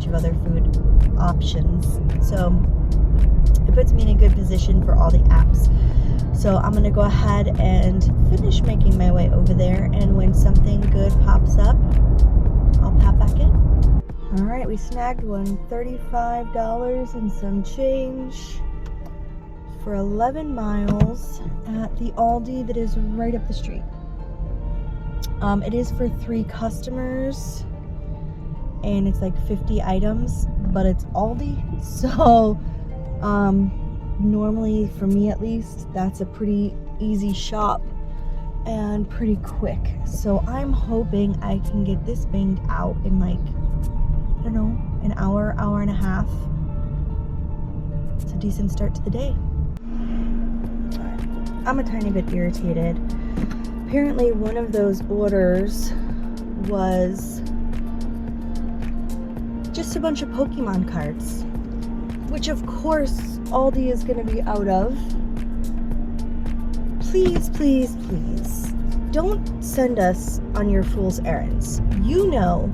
bunch of other food options. So it puts me in a good position for all the apps. So I'm gonna go ahead and finish making my way over there, and when something good pops up, I'll pop back in. All right, we snagged one, $35 and some change for 11 miles at the Aldi that is right up the street. It is for 3 customers, and it's like 50 items, but it's Aldi, so normally, for me at least, that's a pretty easy shop and pretty quick. So I'm hoping I can get this banged out in like, I don't know, an hour, hour and a half. It's a decent start to the day. I'm a tiny bit irritated. Apparently one of those orders was just a bunch of Pokemon cards, which of course Aldi is going to be out of. Please, please, please, don't send us on your fool's errands. You know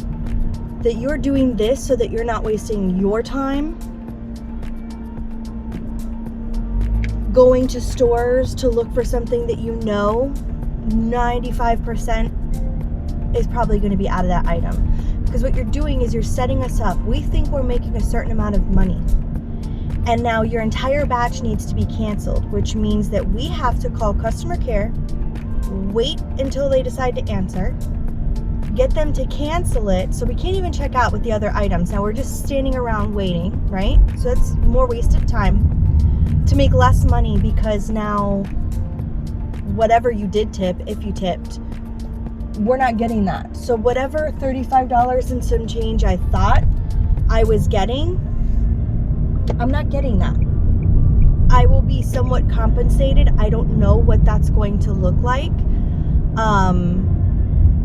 that you're doing this so that you're not wasting your time going to stores to look for something that you know 95% is probably going to be out of that item. Because what you're doing is you're setting us up. We think we're making a certain amount of money, and now your entire batch needs to be canceled, which means that we have to call customer care, wait until they decide to answer, get them to cancel it, so we can't even check out with the other items. Now we're just standing around waiting, right? So that's more wasted time to make less money, because now whatever you did tip, if you tipped, we're not getting that. So whatever $35 and some change I thought I was getting, I'm not getting that. I will be somewhat compensated. I don't know what that's going to look like.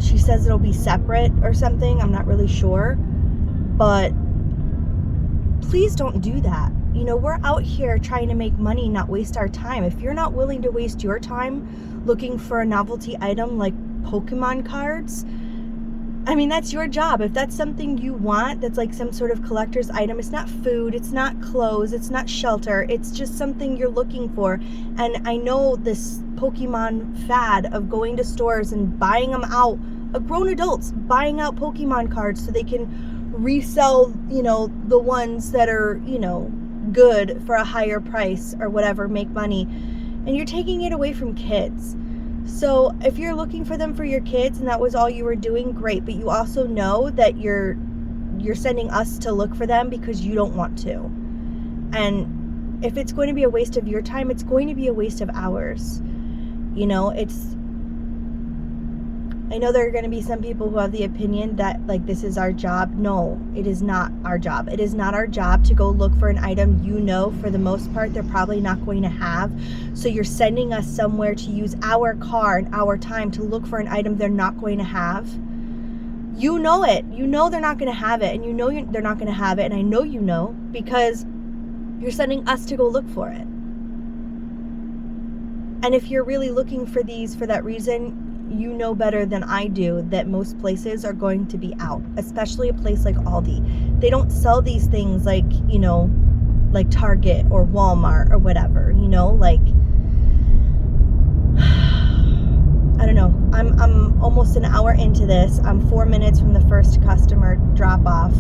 She says it'll be separate or something. I'm not really sure. But please don't do that. You know, we're out here trying to make money, not waste our time. If you're not willing to waste your time looking for a novelty item like Pokemon cards, I mean, that's your job. If that's something you want, that's like some sort of collector's item, it's not food, it's not clothes, it's not shelter, it's just something you're looking for. And I know this Pokemon fad of going to stores and buying them out, grown adults buying out Pokemon cards so they can resell, you know, the ones that are, you know, good for a higher price or whatever, make money. And you're taking it away from kids. So if you're looking for them for your kids and that was all you were doing, great. But you also know that you're sending us to look for them because you don't want to. And if it's going to be a waste of your time, it's going to be a waste of ours. You know, I know there are going to be some people who have the opinion that, like, this is our job. No, it is not our job. It is not our job to go look for an item you know for the most part they're probably not going to have. So you're sending us somewhere to use our car and our time to look for an item they're not going to have. You know it. You know they're not going to have it, and you know they're not going to have it, and I know you know because you're sending us to go look for it. And if you're really looking for these for that reason, you know better than I do that most places are going to be out, especially a place like Aldi. They don't sell these things like, you know, like Target or Walmart or whatever, you know, like, I don't know. I'm almost an hour into this. I'm 4 minutes from the first customer drop off.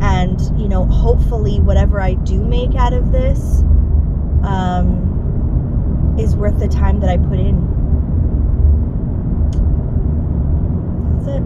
And, you know, hopefully whatever I do make out of this is worth the time that I put in. That's it.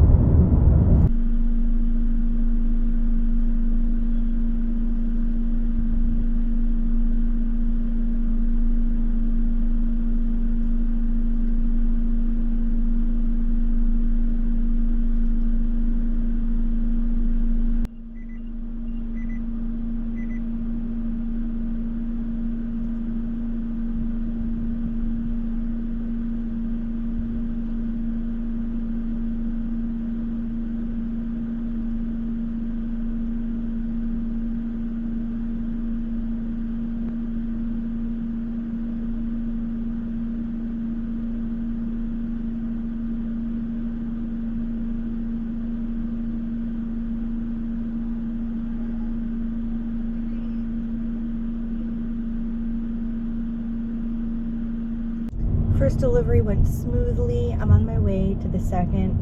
first delivery went smoothly. I'm on my way to the second.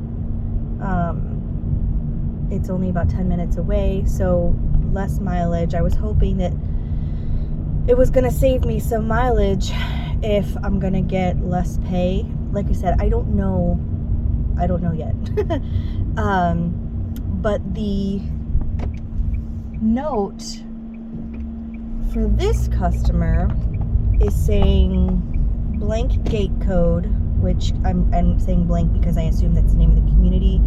It's only about 10 minutes away, so less mileage. I was hoping that it was going to save me some mileage if I'm going to get less pay. Like I said, I don't know yet. But the note for this customer is saying blank gate code, which I'm saying blank because I assume that's the name of the community.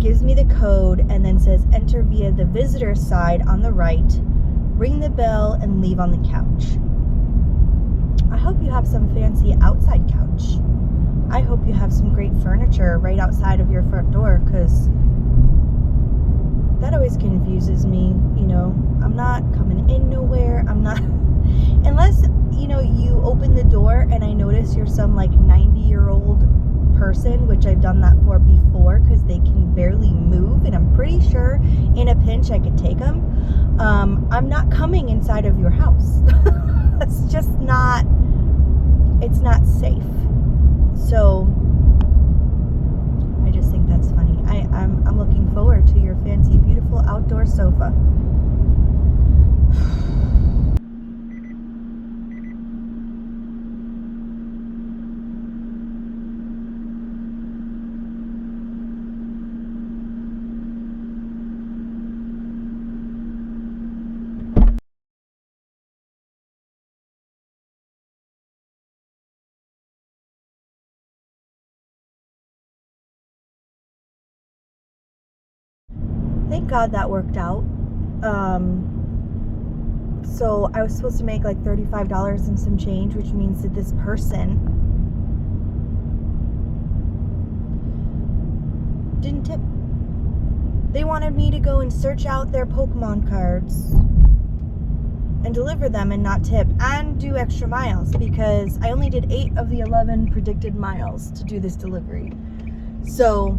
Gives me the code and then says enter via the visitor side on the right, ring the bell, and leave on the couch. I hope you have some fancy outside couch. I hope you have some great furniture right outside of your front door, because that always confuses me. You know, I'm not coming in nowhere. I'm not, unless, you know, you open the door and I notice you're some like 90-year-old person, which I've done that for before, because they can barely move, and I'm pretty sure in a pinch I could take them. I'm not coming inside of your house. It's just not, it's not safe. So I just think that's funny. I'm looking forward to your fancy, beautiful outdoor sofa. Thank God that worked out. So I was supposed to make like $35 and some change, which means that this person didn't tip. They wanted me to go and search out their Pokemon cards and deliver them and not tip and do extra miles, because I only did 8 of the 11 predicted miles to do this delivery. So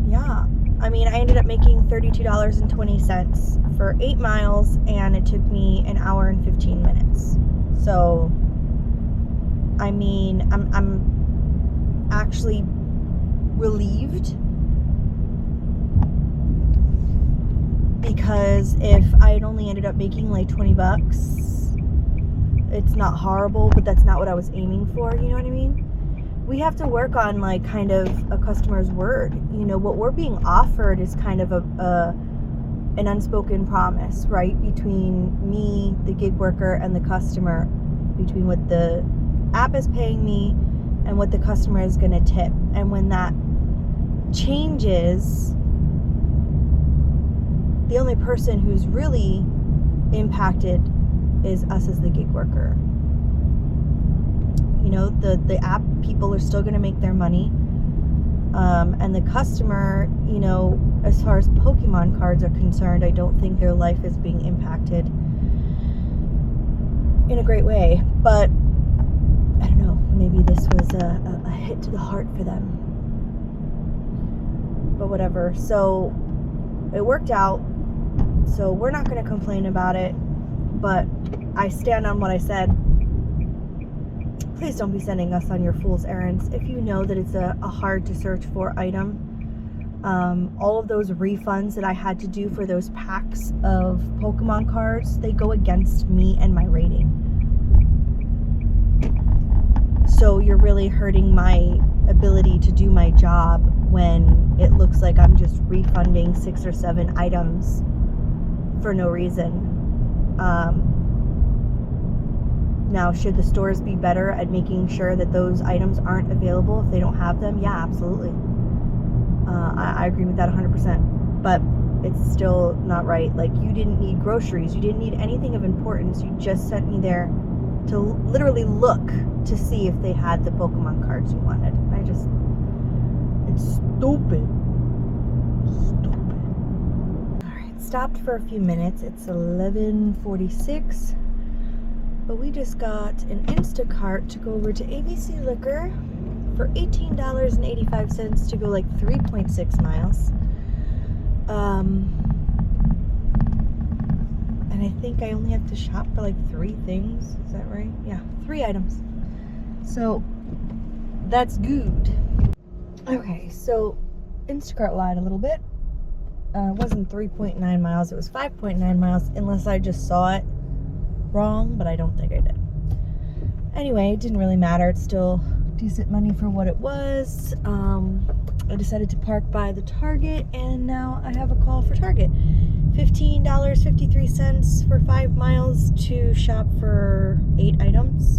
yeah, I mean, I ended up making $32.20 for 8 miles, and it took me an hour and 15 minutes. So, I mean, I'm actually relieved, because if I had only ended up making like 20 bucks, it's not horrible, but that's not what I was aiming for, you know what I mean? We have to work on like kind of a customer's word. You know, what we're being offered is kind of an unspoken promise, right? Between me, the gig worker, and the customer, between what the app is paying me and what the customer is going to tip. And when that changes, the only person who's really impacted is us as the gig worker. You know, the app people are still going to make their money. And the customer, you know, as far as Pokemon cards are concerned, I don't think their life is being impacted in a great way. But I don't know, maybe this was a hit to the heart for them. But whatever. So it worked out. So we're not going to complain about it. But I stand on what I said. Please don't be sending us on your fool's errands. If you know that it's a hard to search for item, all of those refunds that I had to do for those packs of Pokemon cards, they go against me and my rating. So you're really hurting my ability to do my job when it looks like I'm just refunding 6 or 7 items for no reason. Now, should the stores be better at making sure that those items aren't available if they don't have them? Yeah, absolutely. I agree with that 100%. But it's still not right. Like, you didn't need groceries. You didn't need anything of importance. You just sent me there to literally look to see if they had the Pokemon cards you wanted. It's stupid. Stupid. All right, stopped for a few minutes. It's 11:46. But we just got an Instacart to go over to ABC Liquor for $18.85 to go like 3.6 miles. And And I think I only have to shop for like 3 things. Is that right? Yeah, 3 items. So that's good. Okay, so Instacart lied a little bit. It wasn't 3.9 miles, it was 5.9 miles, unless I just saw it wrong, but I don't think I did. Anyway, it didn't really matter. It's still decent money for what it was. I decided to park by the Target, and now I have a call for Target. $15.53 for 5 miles to shop for 8 items.